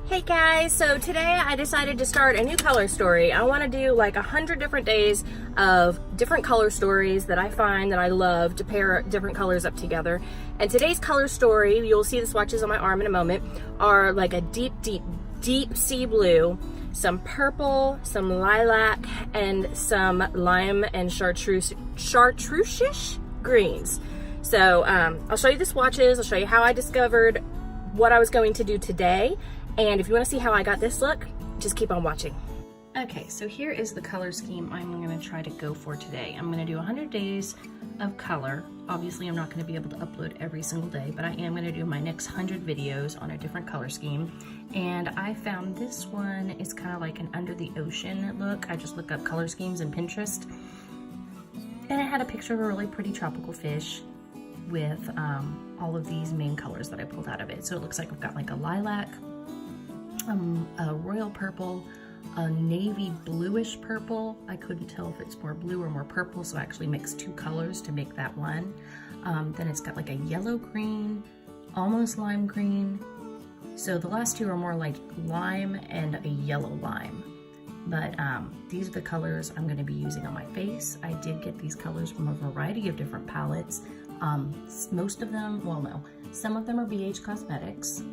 Hey guys, so today I decided to start a new color story. I want to do like 100 different days of different color stories that I find that I love to pair different colors up together. And today's color story, you'll see the swatches on my arm in a moment, are like a deep sea blue, some purple, some lilac, and some lime and chartreuse-ish greens. So I'll show you the swatches, I'll show you how I discovered what I was going to do today. And if you want to see how I got this look, just keep on watching. Okay, so here is the color scheme I'm going to try to go for today. I'm going to do 100 days of color. Obviously, I'm not going to be able to upload every single day, but I am going to do my next 100 videos on a different color scheme. And I found this one is kind of like an under the ocean look. I just looked up color schemes in Pinterest. And it had a picture of a really pretty tropical fish with all of these main colors that I pulled out of it. So it looks like I've got like a lilac, a royal purple, a navy bluish purple. I couldn't tell if it's more blue or more purple, so I actually mixed two colors to make that one. Then it's got like a yellow green, almost lime green. So the last two are more like lime and a yellow lime. But these are the colors I'm going to be using on my face. I did get these colors from a variety of different palettes. Most of them, well no, some of them are BH Cosmetics.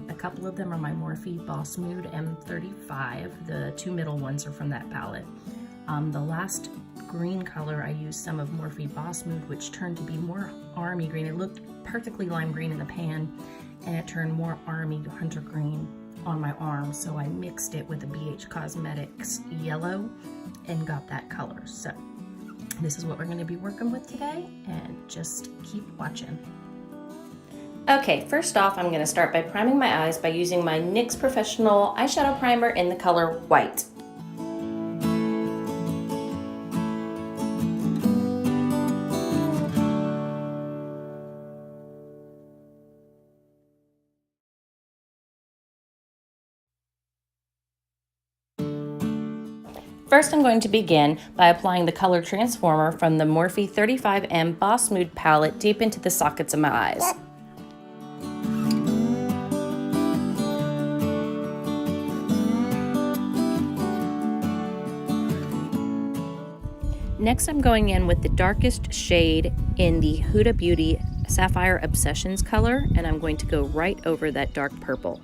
A couple of them are my Morphe Boss Mood M35. The two middle ones are from that palette. The last green color, I used some of Morphe Boss Mood, which turned to be more army green. It looked perfectly lime green in the pan, and it turned more army hunter green on my arm. So I mixed it with the BH Cosmetics yellow and got that color. So this is what we're going to be working with today, and just keep watching. Okay, first off, I'm going to start by priming my eyes by using my NYX Professional Eyeshadow Primer in the color White. First, I'm going to begin by applying the color transformer from the Morphe 35M Boss Mood palette deep into the sockets of my eyes. Next, I'm going in with the darkest shade in the Huda Beauty Sapphire Obsessions color, and I'm going to go right over that dark purple.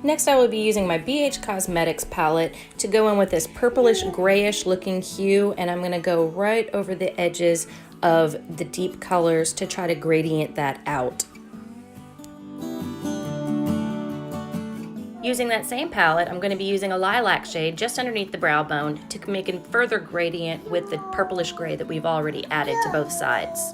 Next, I will be using my BH Cosmetics palette to go in with this purplish grayish looking hue, and I'm going to go right over the edges of the deep colors to try to gradient that out. Using that same palette, I'm going to be using a lilac shade just underneath the brow bone to make a further gradient with the purplish gray that we've already added to both sides.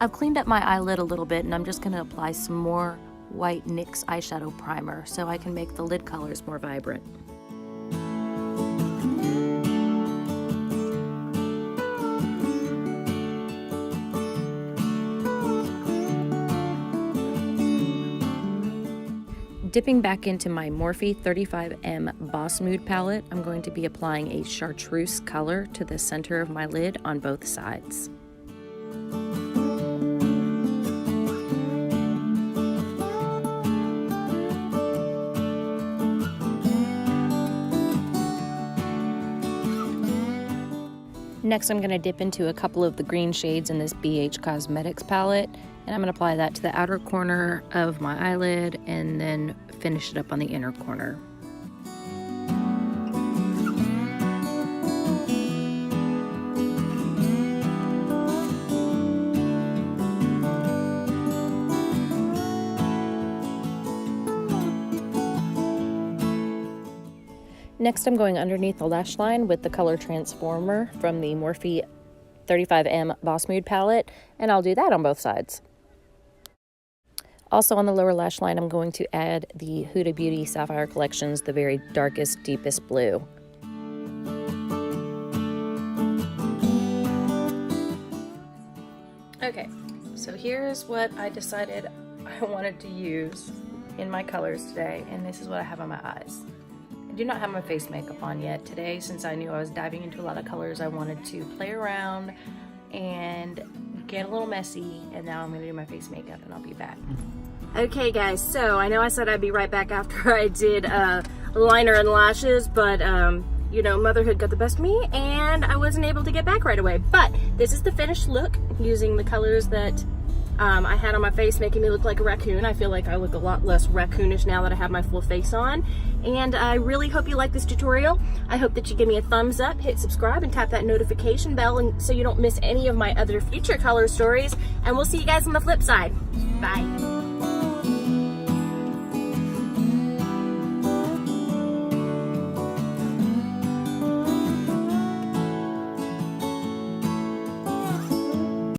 I've cleaned up my eyelid a little bit, and I'm just going to apply some more white NYX eyeshadow primer so I can make the lid colors more vibrant. Dipping back into my Morphe 35M Boss Mood palette, I'm going to be applying a chartreuse color to the center of my lid on both sides. Next, I'm going to dip into a couple of the green shades in this BH Cosmetics palette, and I'm going to apply that to the outer corner of my eyelid and then finish it up on the inner corner. Next, I'm going underneath the lash line with the color transformer from the Morphe 35M Boss Mood palette, and I'll do that on both sides. Also on the lower lash line, I'm going to add the Huda Beauty Sapphire Collections, the very darkest, deepest blue. Okay, so here's what I decided I wanted to use in my colors today, and this is what I have on my eyes. do not have my face makeup on yet. Today, since I knew I was diving into a lot of colors, I wanted to play around and get a little messy, and now I'm gonna do my face makeup and I'll be back. Okay guys, so I know I said I'd be right back after I did liner and lashes, but you know, motherhood got the best of me and I wasn't able to get back right away. But this is the finished look using the colors that I had on my face, making me look like a raccoon. I feel like I look a lot less raccoonish now that I have my full face on. And I really hope you like this tutorial. I hope that you give me a thumbs up, hit subscribe, and tap that notification bell and so you don't miss any of my other future color stories. And we'll see you guys on the flip side. Bye.